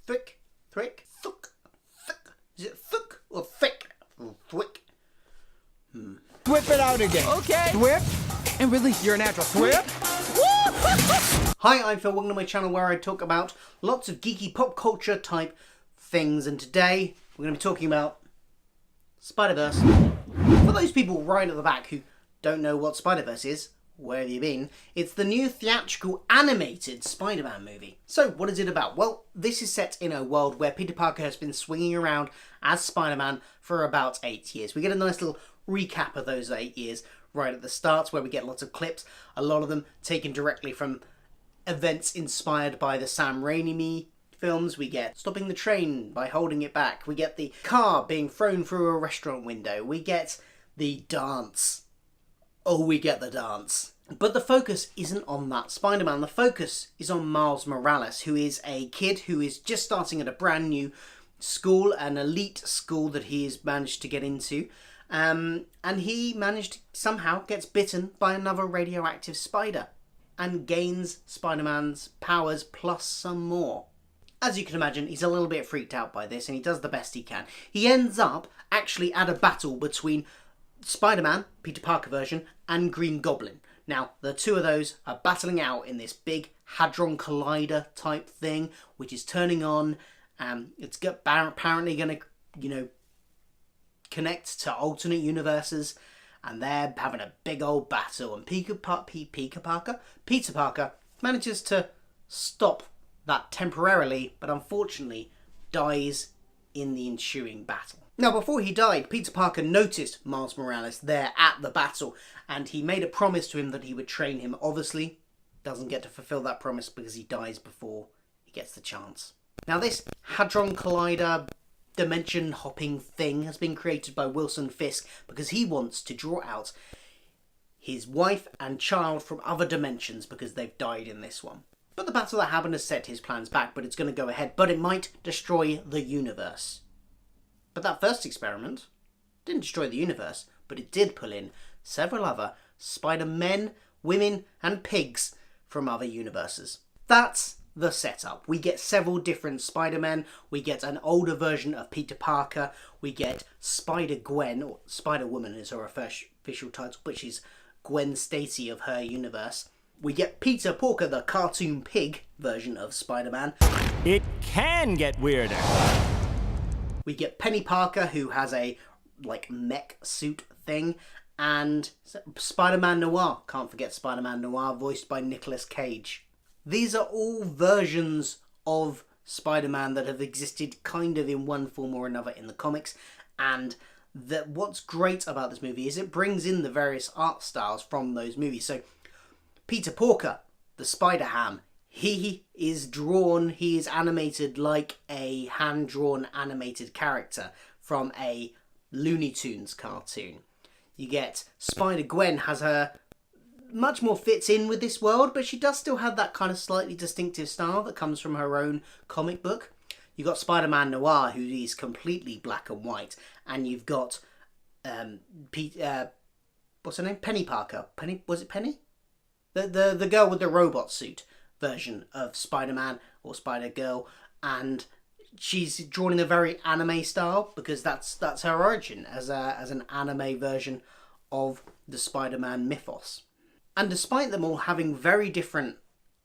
Thwick, thwick, thuck, thick. Is it thuck or thick? Thwick. Whip it out again. Okay. Whip. And release. You're a natural. Whip. Hi, I'm Phil. Welcome to my channel where I talk about lots of geeky pop culture type things, and today we're going to be talking about Spider-Verse. For those people right at the back who don't know what Spider-Verse is, where have you been? It's the new theatrical animated Spider-Man movie. So, what is it about? Well, this is set in a world where Peter Parker has been swinging around as Spider-Man for about 8 years. We get a nice little recap of those 8 years right at the start, where we get lots of clips, a lot of them taken directly from events inspired by the Sam Raimi films. We get stopping the train by holding it back. We get the car being thrown through a restaurant window. We get the dance. Oh, we get the dance. But the focus isn't on that Spider-Man. The focus is on Miles Morales, who is a kid who is just starting at a brand new school, an elite school that he has managed to get into. And he somehow gets bitten by another radioactive spider and gains Spider-Man's powers plus some more. As you can imagine, he's a little bit freaked out by this and he does the best he can. He ends up actually at a battle between Spider-Man, Peter Parker version, and Green Goblin. Now, the two of those are battling out in this big Hadron Collider type thing, which is turning on. It's apparently going to, connect to alternate universes, and they're having a big old battle, and Peter Parker manages to stop that temporarily, but unfortunately dies in the ensuing battle. Now, before he died, Peter Parker noticed Miles Morales there at the battle, and he made a promise to him that he would train him. Obviously, doesn't get to fulfill that promise because he dies before he gets the chance. Now, this Hadron Collider dimension hopping thing has been created by Wilson Fisk because he wants to draw out his wife and child from other dimensions because they've died in this one. But the battle that happened has set his plans back, but it's going to go ahead, but it might destroy the universe. But that first experiment didn't destroy the universe, but it did pull in several other Spider-Men, women, and pigs from other universes. That's the setup. We get several different Spider-Men, we get an older version of Peter Parker, we get Spider-Gwen, or Spider-Woman is her official title, but she's Gwen Stacy of her universe. We get Peter Porker, the cartoon pig version of Spider-Man. It can get weirder. We get Penny Parker, who has a mech suit thing, and Spider-Man Noir. Can't forget Spider-Man Noir, voiced by Nicolas Cage. These are all versions of Spider-Man that have existed kind of in one form or another in the comics, and what's great about this movie is it brings in the various art styles from those movies. So Peter Porker, the Spider-Ham, he is animated like a hand-drawn animated character from a Looney Tunes cartoon. You get Spider-Gwen has her much more fits in with this world, but she does still have that kind of slightly distinctive style that comes from her own comic book. You've got Spider-Man Noir, who is completely black and white, and you've got what's her name? Penny Parker. Was it Penny? The girl with the robot suit version of Spider-Man or Spider-Girl, and she's drawn in a very anime style because that's her origin as an anime version of the Spider-Man mythos. And despite them all having very different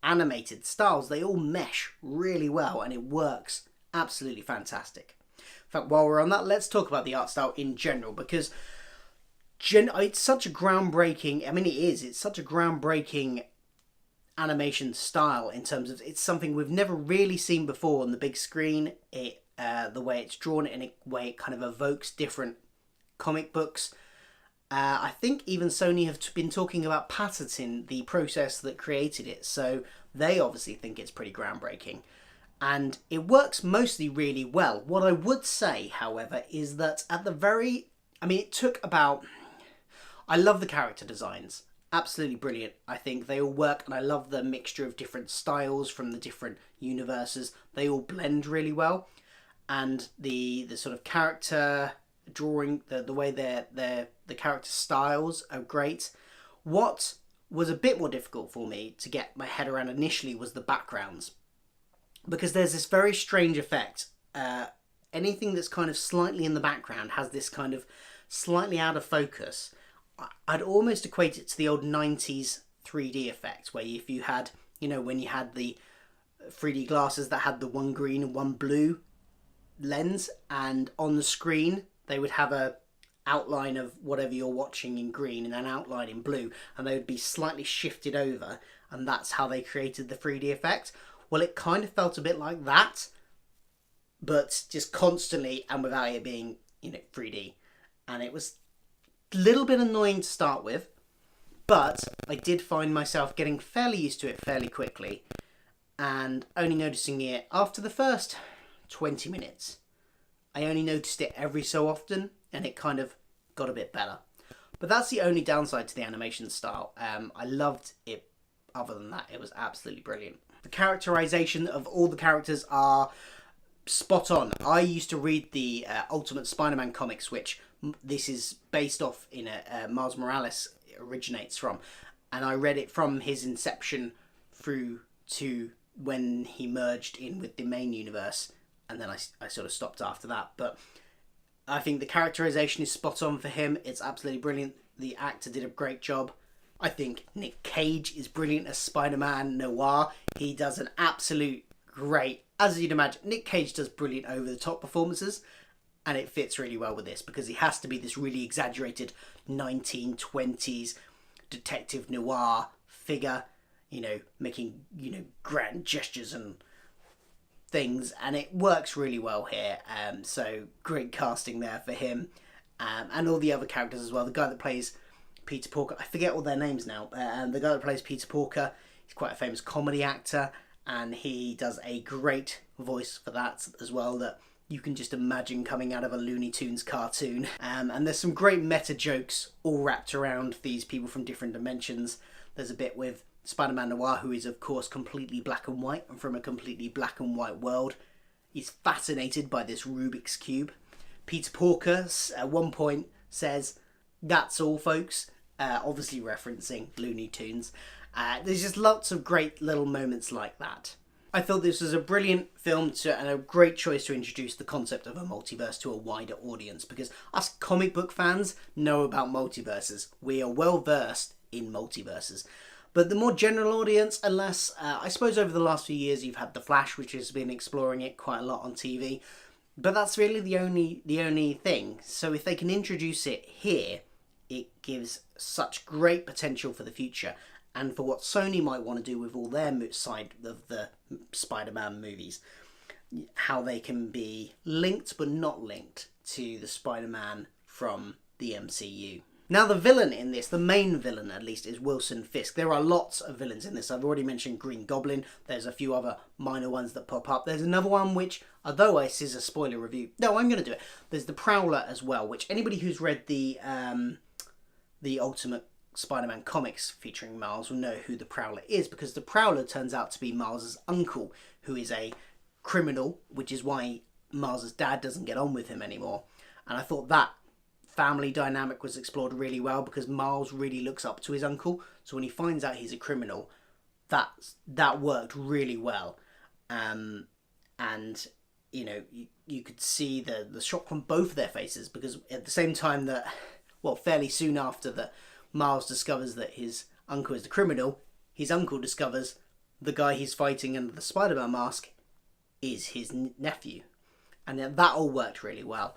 animated styles, they all mesh really well and it works absolutely fantastic. In fact, while we're on that, let's talk about the art style in general, because it's such a groundbreaking, it's such a groundbreaking animation style in terms of it's something we've never really seen before on the big screen. The way it's drawn in a way it kind of evokes different comic books. I think even Sony have been talking about patenting the process that created it, so they obviously think it's pretty groundbreaking. And it works mostly really well. What I would say, however, is that it took about... I love the character designs. Absolutely brilliant. I think they all work, and I love the mixture of different styles from the different universes. They all blend really well. And the sort of character drawing, the way the character styles are great. What was a bit more difficult for me to get my head around initially was the backgrounds. because there's this very strange effect. Anything that's kind of slightly in the background has this kind of slightly out of focus. I'd almost equate it to the old 90s 3D effect, where if you had, you know, when you had the 3D glasses that had the one green and one blue lens, and on the screen they would have a outline of whatever you're watching in green and an outline in blue, and they would be slightly shifted over, and that's how they created the 3D effect. Well, it kind of felt a bit like that, but just constantly and without it being, you know, 3D. And it was a little bit annoying to start with, but I did find myself getting fairly used to it fairly quickly, and only noticing it after the first 20 minutes. I only noticed it every so often, and it kind of got a bit better. But that's the only downside to the animation style. I loved it. Other than that, it was absolutely brilliant. The characterization of all the characters are spot on. I used to read the Ultimate Spider-Man comics, which this is based off in Miles Morales originates from, and I read it from his inception through to when he merged in with the main universe, and then I sort of stopped after that. But I think the characterization is spot on for him. It's absolutely brilliant. The actor did a great job. I think Nick Cage is brilliant as Spider-Man Noir. He does an absolute great, as you'd imagine, Nick Cage does brilliant over-the-top performances, and it fits really well with this because he has to be this really exaggerated 1920s detective noir figure, you know, making, you know, grand gestures and things, and it works really well here. So great casting there for him, and all the other characters as well. The guy that plays Peter Porker, I forget all their names now, the guy that plays Peter Porker, he's quite a famous comedy actor, and he does a great voice for that as well, that you can just imagine coming out of a Looney Tunes cartoon. And there's some great meta jokes all wrapped around these people from different dimensions. There's a bit with Spider-Man Noir, who is of course completely black and white, and from a completely black and white world. He's fascinated by this Rubik's Cube. Peter Porker at one point says, "That's all, folks," obviously referencing Looney Tunes. There's just lots of great little moments like that. I thought this was a brilliant film and a great choice to introduce the concept of a multiverse to a wider audience, because us comic book fans know about multiverses. We are well versed in multiverses. But the more general audience, unless, I suppose over the last few years you've had The Flash, which has been exploring it quite a lot on TV, but that's really the only thing. So if they can introduce it here, it gives such great potential for the future, and for what Sony might want to do with all their side of the Spider-Man movies, how they can be linked but not linked to the Spider-Man from the MCU. Now the villain in this, the main villain at least, is Wilson Fisk. There are lots of villains in this. I've already mentioned Green Goblin. There's a few other minor ones that pop up. There's another one which, although this is a spoiler review, no, I'm going to do it. There's the Prowler as well, which anybody who's read the Ultimate Spider-Man comics featuring Miles will know who the Prowler is, because the Prowler turns out to be Miles's uncle, who is a criminal, which is why Miles's dad doesn't get on with him anymore. And I thought that family dynamic was explored really well, because Miles really looks up to his uncle, so when he finds out he's a criminal, that worked really well. And you know, you could see the shock from both of their faces, because at the same time that, well, fairly soon after that Miles discovers that his uncle is the criminal, his uncle discovers the guy he's fighting under the Spider-Man mask is his nephew. And that all worked really well.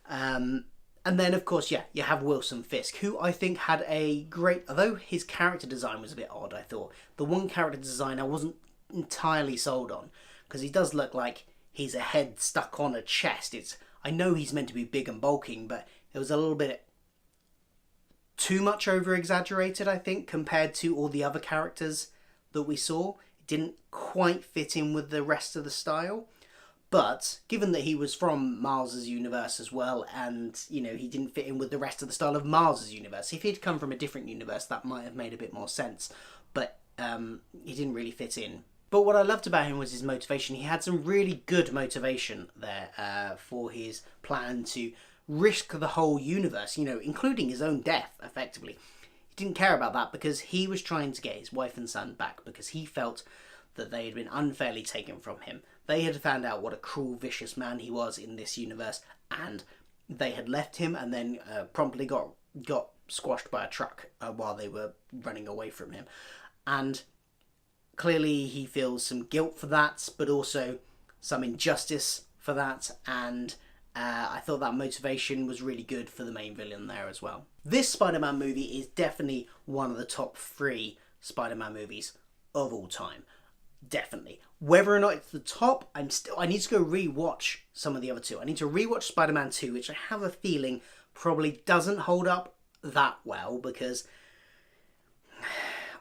And then, of course, yeah, you have Wilson Fisk, who I think had a great, although his character design was a bit odd, I thought. The one character design I wasn't entirely sold on, because he does look like he's a head stuck on a chest. I know he's meant to be big and bulking, but it was a little bit too much over-exaggerated, I think, compared to all the other characters that we saw. It didn't quite fit in with the rest of the style. But given that he was from Miles's universe as well, and, you know, he didn't fit in with the rest of the style of Miles's universe. If he'd come from a different universe, that might have made a bit more sense. But he didn't really fit in. But what I loved about him was his motivation. He had some really good motivation there for his plan to risk the whole universe, you know, including his own death, effectively. He didn't care about that because he was trying to get his wife and son back, because he felt that they had been unfairly taken from him. They had found out what a cruel, vicious man he was in this universe, and they had left him and then promptly got squashed by a truck while they were running away from him. And clearly he feels some guilt for that, but also some injustice for that, and I thought that motivation was really good for the main villain there as well. This Spider-Man movie is definitely one of the top 3 Spider-Man movies of all time. Definitely. Whether or not it's the top, I need to go re-watch some of the other 2. I need to re-watch Spider-Man 2, which I have a feeling probably doesn't hold up that well, because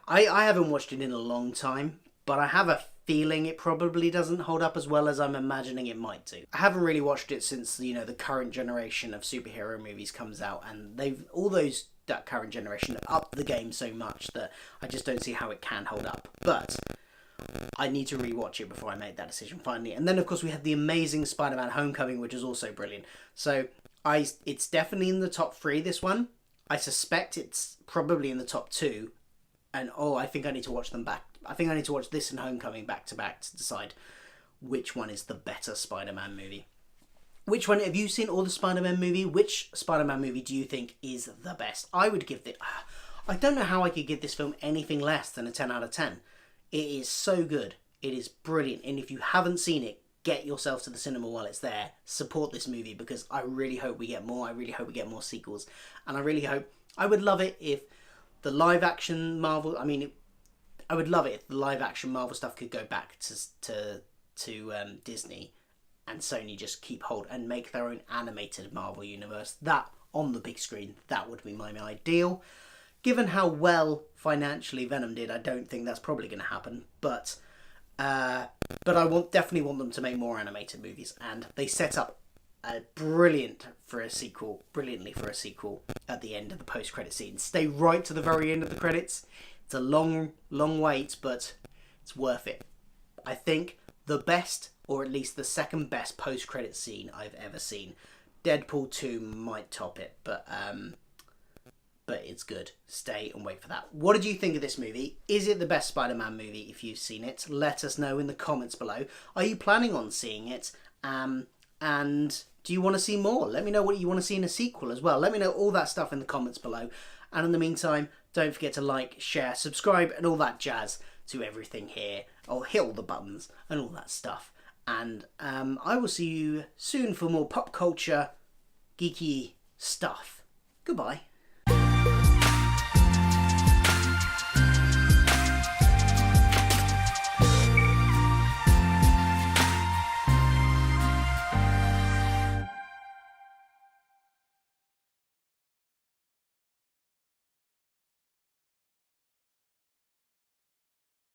I haven't watched it in a long time, but I have a feeling it probably doesn't hold up as well as I'm imagining it might do. I haven't really watched it since, the current generation of superhero movies comes out, and that current generation have upped the game so much that I just don't see how it can hold up. But I need to rewatch it before I make that decision finally. And then of course we had the amazing Spider-Man Homecoming, which is also brilliant. So it's definitely in the top 3, this one. I suspect it's probably in the top 2. And I think I need to watch them back. I think I need to watch this and Homecoming back to back to decide which one is the better Spider-Man movie. Which one, have you seen all the Spider-Man movie? Which Spider-Man movie do you think is the best? I would give it... I don't know how I could give this film anything less than a 10 out of 10. It is so good. It is brilliant. And if you haven't seen it, get yourself to the cinema while it's there. Support this movie, because I really hope we get more. I really hope we get more sequels. And I really hope... I would love it if the live-action Marvel... I would love it if the live-action Marvel stuff could go back to Disney, and Sony just keep hold and make their own animated Marvel universe. That, on the big screen, that would be my ideal. Given how well financially Venom did, I don't think that's probably going to happen. But I definitely want them to make more animated movies, and they set up brilliantly for a sequel at the end of the post-credit scene. Stay right to the very end of the credits. It's a long wait, but it's worth it. I think the best, or at least the second best post-credit scene I've ever seen. Deadpool 2 might top it, but it's good. Stay and wait for that. What did you think of this movie? Is it the best Spider-Man movie? If you've seen it, let us know in the comments below. Are you planning on seeing it? And do you want to see more? Let me know what you want to see in a sequel as well. Let me know all that stuff in the comments below. And in the meantime, don't forget to like, share, subscribe, and all that jazz to everything here. Or hit all the buttons and all that stuff. And I will see you soon for more pop culture, geeky stuff. Goodbye.